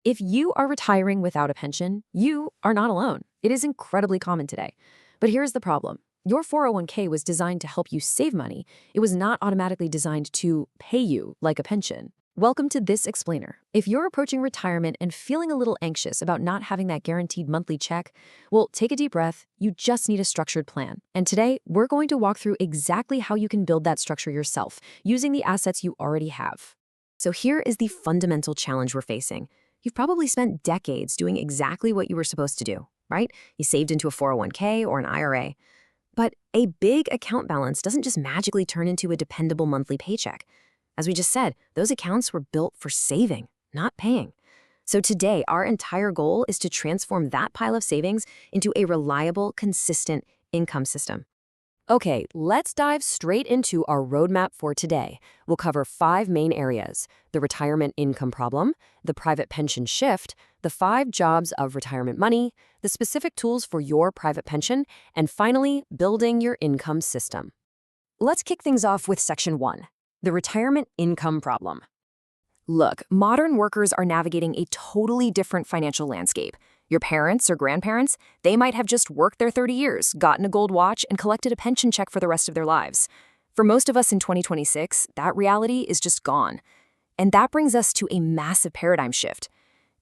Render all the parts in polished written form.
If you are retiring without a pension, you are not alone. It is incredibly common today. But here's the problem. Your 401k was designed to help you save money. It was not automatically designed to pay you like a pension. Welcome to This Explainer. If you're approaching retirement and feeling a little anxious about not having that guaranteed monthly check, well, take a deep breath. You just need a structured plan. And today, we're going to walk through exactly how you can build that structure yourself using the assets you already have. So here is the fundamental challenge we're facing. You've probably spent decades doing exactly what you were supposed to do, right? You saved into a 401k or an IRA. But a big account balance doesn't just magically turn into a dependable monthly paycheck. As we just said, those accounts were built for saving, not paying. So today, our entire goal is to transform that pile of savings into a reliable, consistent income system. Okay, let's dive straight into our roadmap for today. We'll cover 5 main areas: the retirement income problem, the private pension shift, the 5 jobs of retirement money, the specific tools for your private pension, and finally, building your income system. Let's kick things off with Section 1, the retirement income problem. Look, modern workers are navigating a totally different financial landscape. Your parents or grandparents, they might have just worked their 30 years, gotten a gold watch, and collected a pension check for the rest of their lives. For most of us in 2026, that reality is just gone. And that brings us to a massive paradigm shift.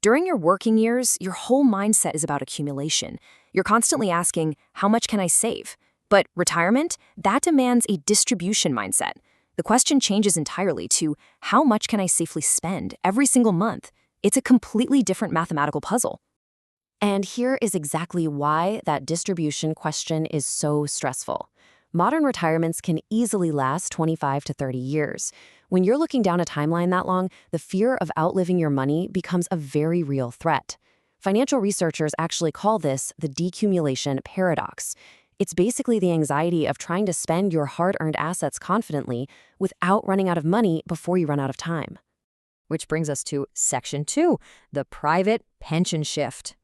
During your working years, your whole mindset is about accumulation. You're constantly asking, how much can I save? But retirement, that demands a distribution mindset. The question changes entirely to, how much can I safely spend every single month? It's a completely different mathematical puzzle. And here is exactly why that distribution question is so stressful. Modern retirements can easily last 25 to 30 years. When you're looking down a timeline that long, the fear of outliving your money becomes a very real threat. Financial researchers actually call this the decumulation paradox. It's basically the anxiety of trying to spend your hard-earned assets confidently without running out of money before you run out of time. Which brings us to Section 2, the private pension shift.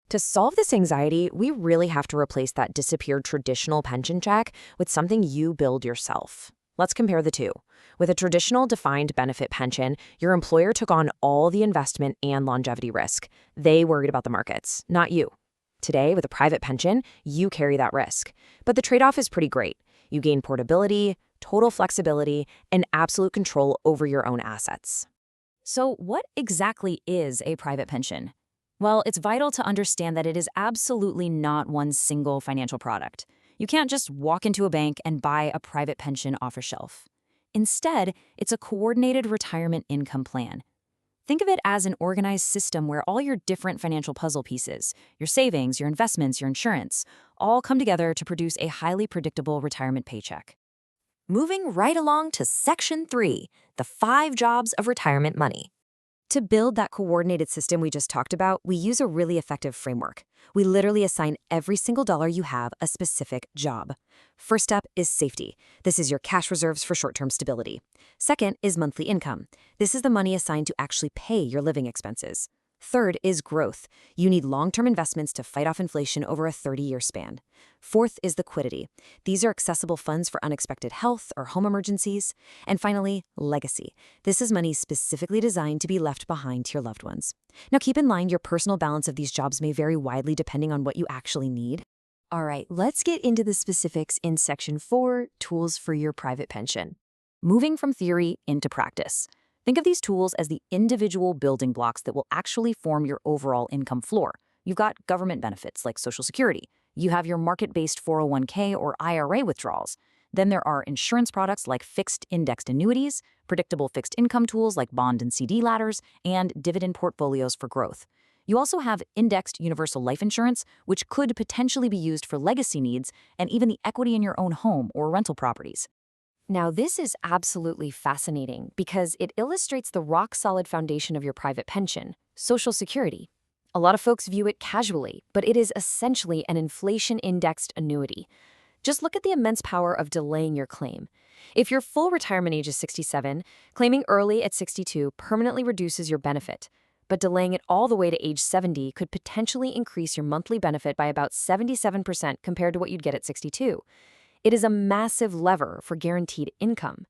To solve this anxiety, we really have to replace that disappeared traditional pension check with something you build yourself. Let's compare the two. With a traditional defined benefit pension, your employer took on all the investment and longevity risk. They worried about the markets, not you. Today, with a private pension, you carry that risk. But the trade-off is pretty great. You gain portability, total flexibility, and absolute control over your own assets. So what exactly is a private pension? Well, it's vital to understand that it is absolutely not one single financial product. You can't just walk into a bank and buy a private pension off a shelf. Instead, it's a coordinated retirement income plan. Think of it as an organized system where all your different financial puzzle pieces, your savings, your investments, your insurance, all come together to produce a highly predictable retirement paycheck. Moving right along to Section 3, the 5 jobs of retirement money. To build that coordinated system we just talked about, we use a really effective framework. We literally assign every single dollar you have a specific job. First step is safety. This is your cash reserves for short-term stability. Second is monthly income. This is the money assigned to actually pay your living expenses. Third is growth. You need long-term investments to fight off inflation over a 30-year span. Fourth is liquidity. These are accessible funds for unexpected health or home emergencies. And finally, legacy. This is money specifically designed to be left behind to your loved ones. Now keep in mind your personal balance of these jobs may vary widely depending on what you actually need. All right, let's get into the specifics in Section 4, Tools for Your Private Pension. Moving from theory into practice. Think of these tools as the individual building blocks that will actually form your overall income floor. You've got government benefits like Social Security. You have your market-based 401k or IRA withdrawals. Then there are insurance products like fixed indexed annuities, predictable fixed income tools like bond and CD ladders, and dividend portfolios for growth. You also have indexed universal life insurance, which could potentially be used for legacy needs and even the equity in your own home or rental properties. Now, this is absolutely fascinating because it illustrates the rock-solid foundation of your private pension, Social Security. A lot of folks view it casually, but it is essentially an inflation-indexed annuity. Just look at the immense power of delaying your claim. If your full retirement age is 67, claiming early at 62 permanently reduces your benefit. But delaying it all the way to age 70 could potentially increase your monthly benefit by about 77% compared to what you'd get at 62. It is a massive lever for guaranteed income.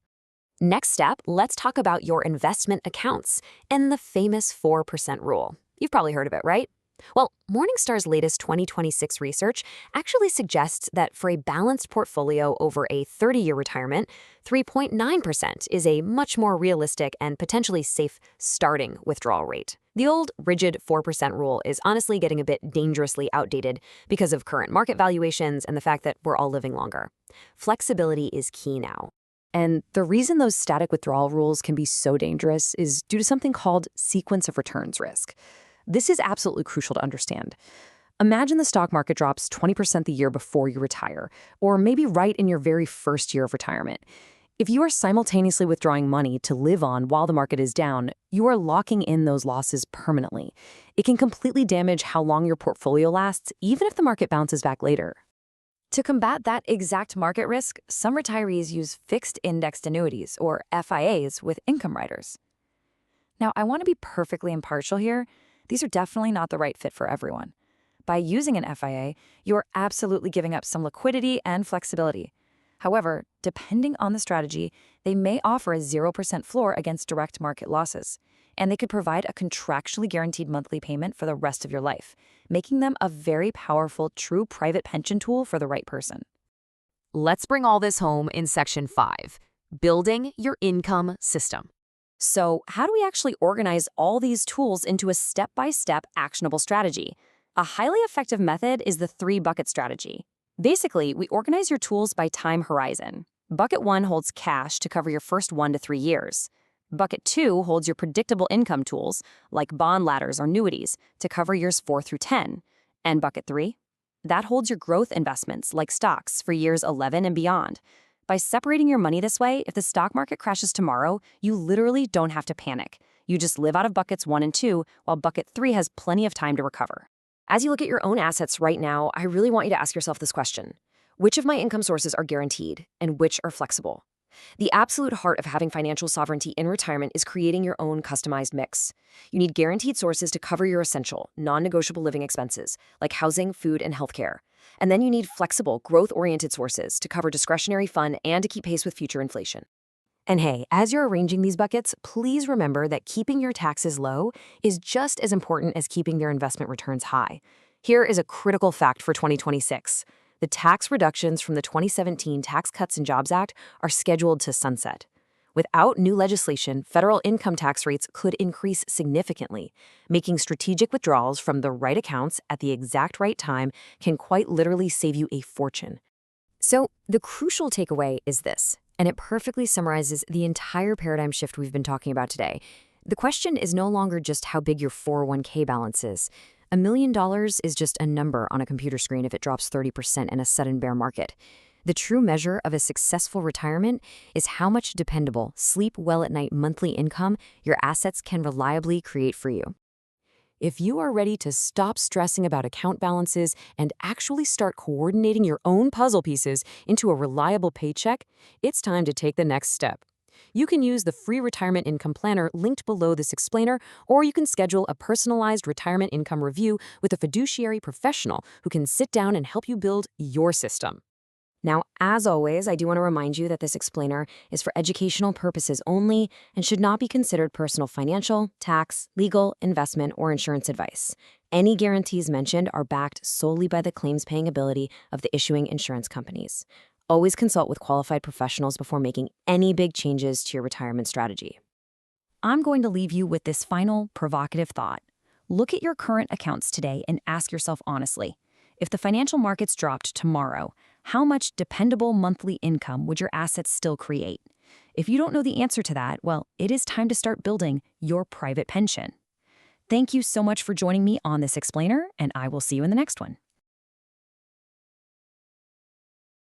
Next step, let's talk about your investment accounts and the famous 4% rule. You've probably heard of it, right? Well, Morningstar's latest 2026 research actually suggests that for a balanced portfolio over a 30-year retirement, 3.9% is a much more realistic and potentially safe starting withdrawal rate. The old rigid 4% rule is honestly getting a bit dangerously outdated because of current market valuations and the fact that we're all living longer. Flexibility is key now. And the reason those static withdrawal rules can be so dangerous is due to something called sequence of returns risk. This is absolutely crucial to understand. Imagine the stock market drops 20% the year before you retire, or maybe right in your very first year of retirement. If you are simultaneously withdrawing money to live on while the market is down, you are locking in those losses permanently. It can completely damage how long your portfolio lasts, even if the market bounces back later. To combat that exact market risk, some retirees use fixed indexed annuities, or FIAs, with income riders. Now, I want to be perfectly impartial here. These are definitely not the right fit for everyone. By using an FIA, you're absolutely giving up some liquidity and flexibility. However, depending on the strategy, they may offer a 0% floor against direct market losses, and they could provide a contractually guaranteed monthly payment for the rest of your life, making them a very powerful, true private pension tool for the right person. Let's bring all this home in Section 5, Building Your Income System. So, how do we actually organize all these tools into a step-by-step actionable strategy? A highly effective method is the 3-bucket strategy. Basically, we organize your tools by time horizon. Bucket 1 holds cash to cover your first 1 to 3 years. Bucket 2 holds your predictable income tools, like bond ladders or annuities, to cover years 4 through 10. And Bucket 3? That holds your growth investments, like stocks, for years 11 and beyond. By separating your money this way, if the stock market crashes tomorrow, you literally don't have to panic. You just live out of buckets 1 and 2, while bucket 3 has plenty of time to recover. As you look at your own assets right now, I really want you to ask yourself this question. Which of my income sources are guaranteed, and which are flexible? The absolute heart of having financial sovereignty in retirement is creating your own customized mix. You need guaranteed sources to cover your essential, non-negotiable living expenses, like housing, food, and healthcare. And then you need flexible, growth-oriented sources to cover discretionary fun and to keep pace with future inflation. And hey, as you're arranging these buckets, please remember that keeping your taxes low is just as important as keeping their investment returns high. Here is a critical fact for 2026. The tax reductions from the 2017 Tax Cuts and Jobs Act are scheduled to sunset. Without new legislation, federal income tax rates could increase significantly. Making strategic withdrawals from the right accounts at the exact right time can quite literally save you a fortune. So, the crucial takeaway is this, and it perfectly summarizes the entire paradigm shift we've been talking about today. The question is no longer just how big your 401k balance is. $1 million is just a number on a computer screen if it drops 30% in a sudden bear market. The true measure of a successful retirement is how much dependable, sleep well at night monthly income your assets can reliably create for you. If you are ready to stop stressing about account balances and actually start coordinating your own puzzle pieces into a reliable paycheck, it's time to take the next step. You can use the free retirement income planner linked below this explainer, or you can schedule a personalized retirement income review with a fiduciary professional who can sit down and help you build your system. Now, as always, I do want to remind you that this explainer is for educational purposes only and should not be considered personal financial, tax, legal, investment, or insurance advice. Any guarantees mentioned are backed solely by the claims-paying ability of the issuing insurance companies. Always consult with qualified professionals before making any big changes to your retirement strategy. I'm going to leave you with this final provocative thought. Look at your current accounts today and ask yourself honestly, if the financial markets dropped tomorrow, how much dependable monthly income would your assets still create? If you don't know the answer to that, well, it is time to start building your private pension. Thank you so much for joining me on this explainer, and I will see you in the next one.